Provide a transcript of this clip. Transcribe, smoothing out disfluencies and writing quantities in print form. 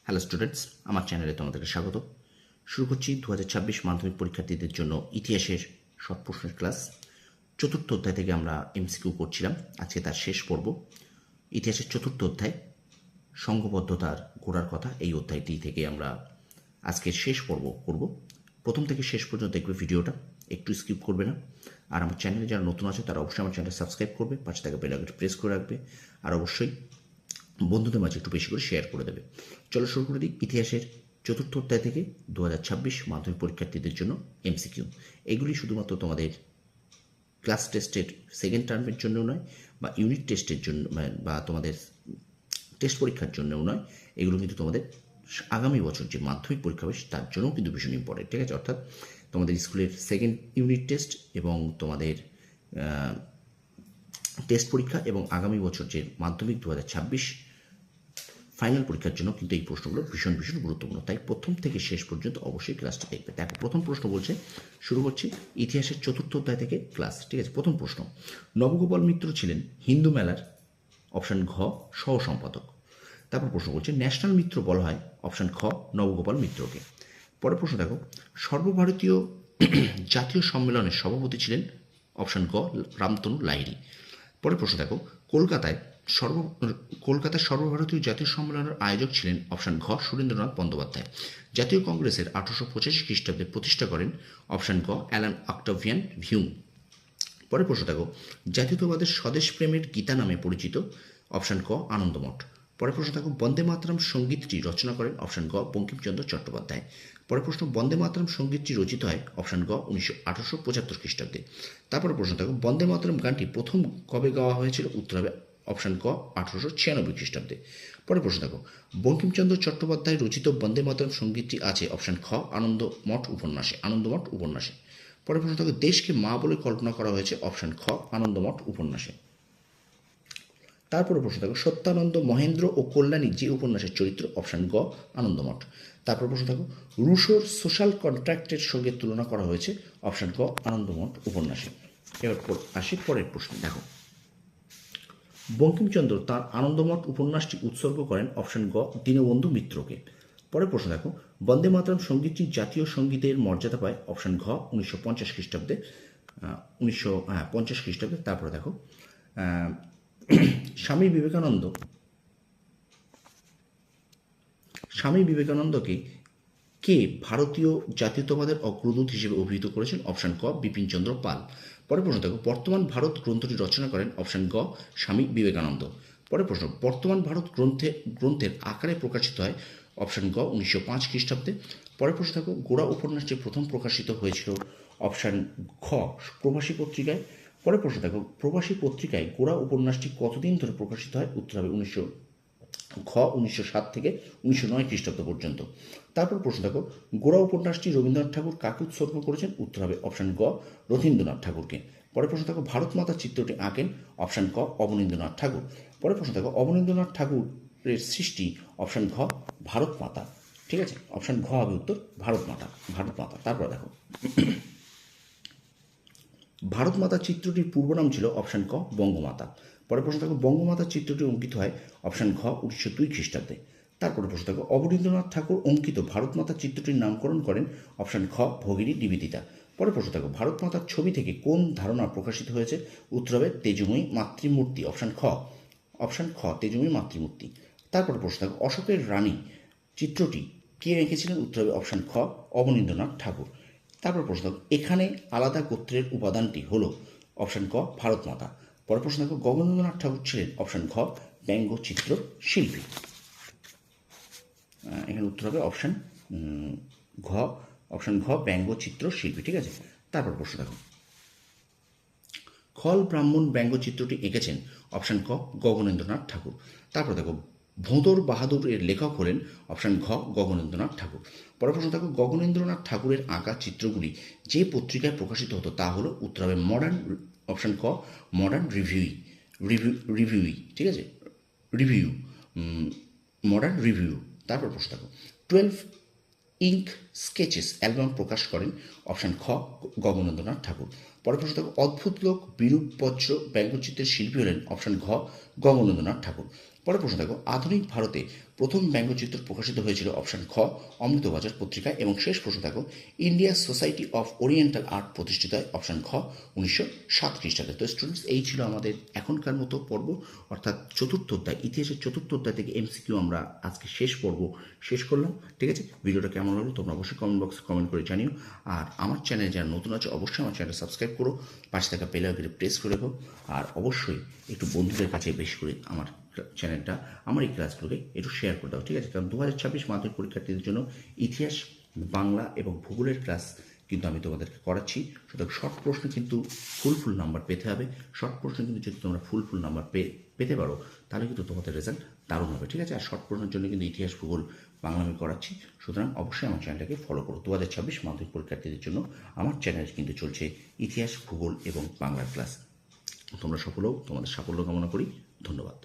Hello students, আমার চ্যানেলে তোমাদেরকে স্বাগত। শুরু করছি 2026 মাধ্যমিক পরীক্ষার্থীদের জন্য ইতিহাসের শর্ট প্রশ্নের ক্লাস। চতুর্থ অধ্যায় থেকে আমরা এমসিকিউ করছিলাম, আজকে তার শেষ পর্ব। ইতিহাসের চতুর্থ অধ্যায় সংঘবদ্ধতার গোড়ার কথা, এই অধ্যায়টি থেকে আমরা আজকের শেষ পর্ব করব। প্রথম থেকে শেষ পর্যন্ত দেখবে ভিডিওটা, একটু স্কিপ করবে না। আর আমার চ্যানেলে যারা নতুন আছে তারা অবশ্যই আমার চ্যানেলটা সাবস্ক্রাইব করবে, পাশে থাকা বেল আইকনটি প্রেস করে রাখবে, আর অবশ্যই বন্ধুদের মাঝে একটু বেশি করে শেয়ার করে দেবে। চলো শুরু করে দিই ইতিহাসের চতুর্থ অধ্যায় থেকে 2026 মাধ্যমিক পরীক্ষার্থীদের জন্য এমসিকিউ। এগুলি শুধুমাত্র তোমাদের ক্লাস টেস্টের সেকেন্ড টার্মের জন্য নয়, বা ইউনিট টেস্টের জন্য, বা তোমাদের টেস্ট পরীক্ষার জন্যও নয়, এগুলো কিন্তু তোমাদের আগামী বছর যে মাধ্যমিক পরীক্ষা হবে তার জন্যও কিন্তু ভীষণ ইম্পর্টেন্ট। ঠিক আছে, অর্থাৎ তোমাদের স্কুলের সেকেন্ড ইউনিট টেস্ট এবং তোমাদের টেস্ট পরীক্ষা এবং আগামী বছর যে মাধ্যমিক 2026 ফাইনাল পরীক্ষার জন্য কিন্তু এই প্রশ্নগুলো ভীষণ ভীষণ গুরুত্বপূর্ণ। তাই প্রথম থেকে শেষ পর্যন্ত অবশ্যই ক্লাসটা দেখবে। দেখো, প্রথম প্রশ্ন বলছে, শুরু করছি ইতিহাসের চতুর্থ অধ্যায় থেকে ক্লাস। ঠিক আছে, প্রথম প্রশ্ন, নবগোপাল মিত্র ছিলেন হিন্দু মেলার অপশান ঘ সহ সম্পাদক। তারপর প্রশ্ন বলছে, ন্যাশনাল মিত্র বলা হয় অপশান খ নবগোপাল মিত্রকে। পরের প্রশ্ন দেখো, সর্বভারতীয় জাতীয় সম্মেলনের সভাপতি ছিলেন অপশান গ রামতনু লাহিড়ী। পরের প্রশ্ন দেখো, কলকাতার সর্বভারতীয় জাতীয় সম্মেলনের আয়োজক ছিলেন অপশান ঘ সুরেন্দ্রনাথ বন্দ্যোপাধ্যায়। জাতীয় কংগ্রেসের 1885 খ্রিস্টাব্দে প্রতিষ্ঠা করেন অপশান গ অ্যালান অক্টাভিয়ান হিউম। পরের প্রশ্ন দেখো, জাতীয়তাবাদের স্বদেশ প্রেমের গীতা নামে পরিচিত অপশান ক আনন্দমঠ। পরের প্রশ্ন দেখো, বন্দে মাতরম সঙ্গীতটি রচনা করেন অপশান গ বঙ্কিমচন্দ্র চট্টোপাধ্যায়। পরের প্রশ্ন, বন্দে মাতরম সঙ্গীতটি রচিত হয় অপশান গ 1875 খ্রিস্টাব্দে। তারপরে প্রশ্ন দেখো, বন্দে মাতরম গানটি প্রথম কবে গাওয়া হয়েছিল? উত্তর হবে অপশান ক 1896 খ্রিস্টাব্দে। পরের প্রশ্ন দেখো, বঙ্কিমচন্দ্র চট্টোপাধ্যায় রচিত বন্দে মাতরম সঙ্গীতটি আছে অপশান খ আনন্দমঠ উপন্যাসে। পরের প্রশ্ন দেখো, দেশকে মা বলে কল্পনা করা হয়েছে অপশান খ আনন্দমঠ উপন্যাসে। তারপরে প্রশ্ন দেখো, সত্যানন্দ মহেন্দ্র ও কল্যাণী যে উপন্যাসের চরিত্র? অপশান গ আনন্দমঠ। তারপর প্রশ্ন দেখো, রুশোর সোশ্যাল কন্ট্রাক্টের সঙ্গে তুলনা করা হয়েছে অপশান ক আনন্দমঠ উপন্যাসে। এবার আসি পরের প্রশ্ন। দেখো, বঙ্কিমচন্দ্র তাঁর আনন্দমঠ উপন্যাসটি উৎসর্গ করেন অপশান গ দীনবন্ধু মিত্রকে। পরের প্রশ্ন দেখো, বন্দে মাতরম সঙ্গীতটি জাতীয় সঙ্গীতের মর্যাদা পায় অপশান ঘ 1950 খ্রিস্টাব্দে। 1950 খ্রিস্টাব্দে। তারপরে দেখো, স্বামী বিবেকানন্দকে কে ভারতীয় জাতীয়তাবাদের অগ্রদূত হিসেবে অভিহিত করেছেন? অপশান ক বিপিনচন্দ্র পাল। পরের প্রশ্ন দেখো, বর্তমান ভারত গ্রন্থটি রচনা করেন অপশান গ স্বামী বিবেকানন্দ। পরের প্রশ্ন, বর্তমান ভারত গ্রন্থের আকারে প্রকাশিত হয় অপশান গ 1905 খ্রিস্টাব্দে। পরের প্রশ্ন দেখো, গোড়া উপন্যাসটি প্রথম প্রকাশিত হয়েছিল অপশান খ প্রবাসী পত্রিকায়। পরের প্রশ্ন দেখো, প্রবাসী পত্রিকায় গোড়া উপন্যাসটি কতদিন ধরে প্রকাশিত হয়? উত্তর হবে 1907 থেকে 1909 খ্রিস্টাব্দ পর্যন্ত। তারপর প্রশ্ন দেখো, গোড়া উপন্যাসটি রবীন্দ্রনাথ ঠাকুর কাকে উৎসর্গ করেছেন? উত্তর হবে অপশান গ রথীন্দ্রনাথ ঠাকুরকে। পরের প্রশ্ন দেখো, ভারত মাতা চিত্রটি আঁকেন অপশান ক অবনীন্দ্রনাথ ঠাকুর। পরের প্রশ্ন দেখো, অবনীন্দ্রনাথ ঠাকুরের সৃষ্টি অপশান ঘ ভারত মাতা। ঠিক আছে, অপশান ঘ হবে উত্তর ভারত মাতা। তারপর দেখো, ভারত মাতা চিত্রটির পূর্ব নাম ছিল অপশান ক বঙ্গমাতা। পরের প্রশ্ন দেখো, বঙ্গমাতা চিত্রটি অঙ্কিত হয় অপশান ঘ 1902 খ্রিস্টাব্দে। তারপরে প্রশ্ন দেখো, অবনীন্দ্রনাথ ঠাকুর অঙ্কিত ভারত মাতা চিত্রটির নামকরণ করেন অপশান খ ভগিনী নিবেদিতা। পরের প্রশ্ন দেখো, ভারত মাতার ছবি থেকে কোন ধারণা প্রকাশিত হয়েছে? উত্তর হবে তেজময়ী মাতৃমূর্তি। অপশান খ তেজময়ী মাতৃমূর্তি। তারপরে প্রশ্ন দেখো, অশোকের রানী চিত্রটি কে এঁকেছিলেন? উত্তর হবে অপশান খ অবনীন্দ্রনাথ ঠাকুর। তারপর প্রশ্ন, এখানে আলাদা গোত্রের উপাদানটি হলো অপশান ক ভারত মাতা। পরের প্রশ্ন দেখো, গগনেন্দ্রনাথ ঠাকুর ছিলেন অপশান ঘ ব্যঙ্গচিত্র শিল্পী। এখানে উত্তর হবে অপশান ঘ ব্যঙ্গচিত্র শিল্পী। ঠিক আছে, তারপর প্রশ্ন দেখো, খল ব্রাহ্মণ ব্যঙ্গচিত্রটি এঁকেছেন অপশান ক গগনেন্দ্রনাথ ঠাকুর। তারপর দেখো, ভোঁদর বাহাদুর এর লেখক হলেন অপশান ঘ গগনেন্দ্রনাথ ঠাকুর। পরের প্রশ্ন দেখো, গগনেন্দ্রনাথ ঠাকুরের আঁকা চিত্রগুলি যে পত্রিকায় প্রকাশিত হতো তা হলো? উত্তর হবে অপশান ক মডার্ন রিভিউই। ঠিক আছে, রিভিউ, মডার্ন রিভিউ। তারপর প্রশ্ন দেখো, 12 ইঙ্ক স্কেচেস অ্যালবাম প্রকাশ করেন অপশান খ গগনেন্দ্রনাথ ঠাকুর। পরের প্রশ্ন দেখো, অদ্ভুত লোক বিরূপ বজ্র ব্যঙ্গচিত্রের শিল্পী হলেন অপশান ঘ গগনেন্দ্রনাথ ঠাকুর। পরের প্রশ্ন দেখো, আধুনিক ভারতে প্রথম ব্যঙ্গচিত্র প্রকাশিত হয়েছিল অপশন খ অমৃতবাজার পত্রিকায়। এবং শেষ প্রশ্ন দেখো, India society of oriental art প্রতিষ্ঠিত হয় অপশন খ 1907 খ্রিস্টাব্দে। তো স্টুডেন্টস, এই ছিল আমাদের এখনকার মতো পর্ব, অর্থাৎ চতুর্থ অধ্যায়, ইতিহাসের চতুর্থ অধ্যায় থেকে এমসিকিউ আমরা আজকে শেষ পর্ব শেষ করলাম। ঠিক আছে, ভিডিওটা কেমন লাগলো তোমরা অবশ্যই কমেন্ট বক্সে কমেন্ট করে জানিও। আর আমার চ্যানেলে যারা নতুন আছে অবশ্যই আমার চ্যানেলটা সাবস্ক্রাইব করো, পাশে থাকা বেল আইকনে প্রেস করে রাখো। আর অবশ্যই একটু বন্ধুদের কাছে বেশি করে আমার চ্যানেলটা, আমার এই ক্লাসগুলোকে একটু শেয়ার করে দাও। ঠিক আছে, কারণ 2026 মাধ্যমিক পরীক্ষার্থীদের জন্য ইতিহাস, বাংলা এবং ভূগোলের ক্লাস কিন্তু আমি তোমাদেরকে করাচ্ছি। সুতরাং শর্ট প্রশ্ন কিন্তু ফুল নাম্বার পেতে হবে। শর্ট প্রশ্ন কিন্তু যদি তোমরা ফুল নাম্বার পেতে পারো তাহলে কিন্তু তোমাদের রেজাল্ট দারুণ হবে। ঠিক আছে, আর শর্ট প্রশ্নের জন্য কিন্তু ইতিহাস, ভূগোল, বাংলা আমি করাচ্ছি। সুতরাং অবশ্যই আমার চ্যানেলটাকে ফলো করো। 2026 মাধ্যমিক পরীক্ষার্থীদের জন্য আমার চ্যানেল কিন্তু চলছে ইতিহাস, ভূগোল এবং বাংলার ক্লাস। তোমরা সফল হও, তোমাদের সাফল্য কামনা করি। ধন্যবাদ।